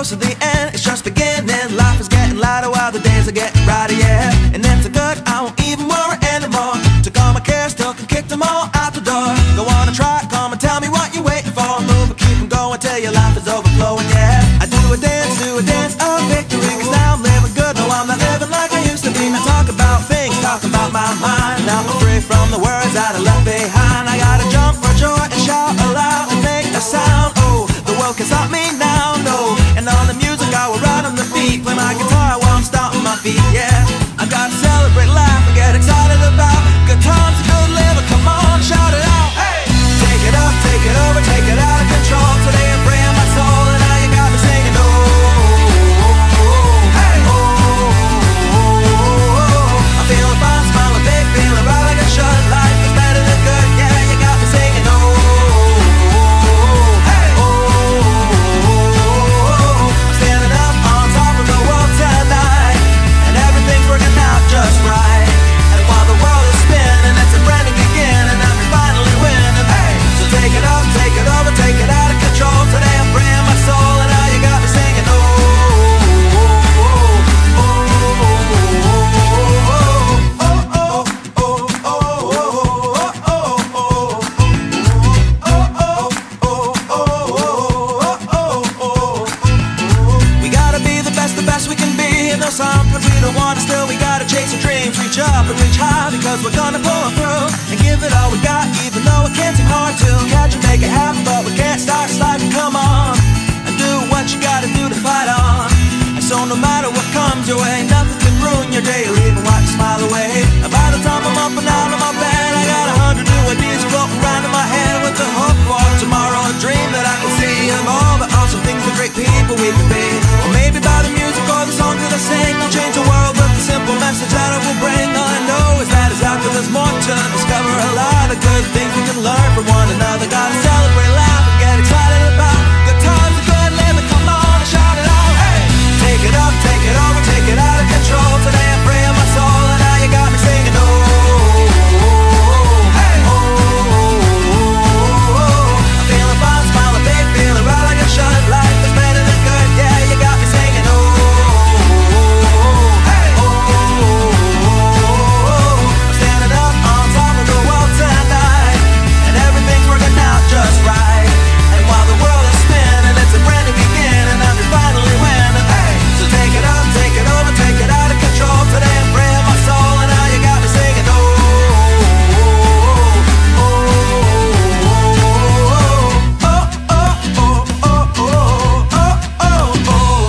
close to the end, it's just beginning. Life is getting lighter while the days are getting brighter, yeah. And if it's good, I won't even worry anymore. Took all my cares, took and kicked them all out the door. Go on and try, come and tell me what you're waiting for. Move and keep them going till your life is overflowing, yeah. I do a dance of victory, cause now I'm living good. No, I'm not living like I used to be. Now talk about things, talk about my mind. Now I'm free from the words that I left behind. I gotta jump for joy and shout aloud and make a sound. Oh, the world can stop me now, no. And on the music I will ride on the beat, play my guitar while I'm stomping my feet, yeah. I gotta celebrate life and get excited about good times and good living. Come on, shout it out, hey! Take it up, take it over, take it out of control. Today I'm freeing my soul and now you got me singing, oh, hey, oh, I'm feeling fine, smiling big, feeling right like I should. Life is better than good, yeah, you got me singing, oh, hey, oh, I'm standing up on top of the world tonight, and everything's working out just right. And while the world is spinning, it's a brand new begin, and I'm finally winning, hey. So take it up, take it over, take it out of control. Today I'm freeing my soul, and now you got me singing, oh, we gotta be the best we can be. And though sometimes we don't want to, still we gotta chase our dreams. Reach up and reach high, because we're gonna pull them through and give it all we got, even though it can't seem hard to catch and make it happen. But we can't start sliding, come on, and do what you gotta do to fight on. And so no matter what comes your way, nothing can ruin your day or even wipe your smile away. And by the time I'm up and out of my bed, I got 100 new ideas floating around in my head, with the hope for tomorrow, a dream that I can see of all the awesome things and great people we can be. Or maybe by the music or the songs that I sing, I'll change the world with the simple message that I will bring. All I know is that it's out there, there's more to discover. A lot of good things we can learn from one another. Gotta celebrate, laugh, and get excited about good times and good living. Come on and shout it out, hey! Take it up, take it over, take it out of control. Today I'm freeing my soul, and now you got me singing, oh, hey, oh, I'm feeling fine, smiling big, feeling right like I should. Life is better than good, yeah, you got me singing, oh, hey, oh, I'm standing up on top of the world tonight, and everything's working out just right. And while the world is spinning, it's a brand new begin, and I'm finally winning, hey. So take it up, take it over, take it out of control. Today I'm freeing my soul, and now you got me singing, oh, oh, oh, oh, oh, oh, oh, oh, oh, oh.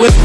With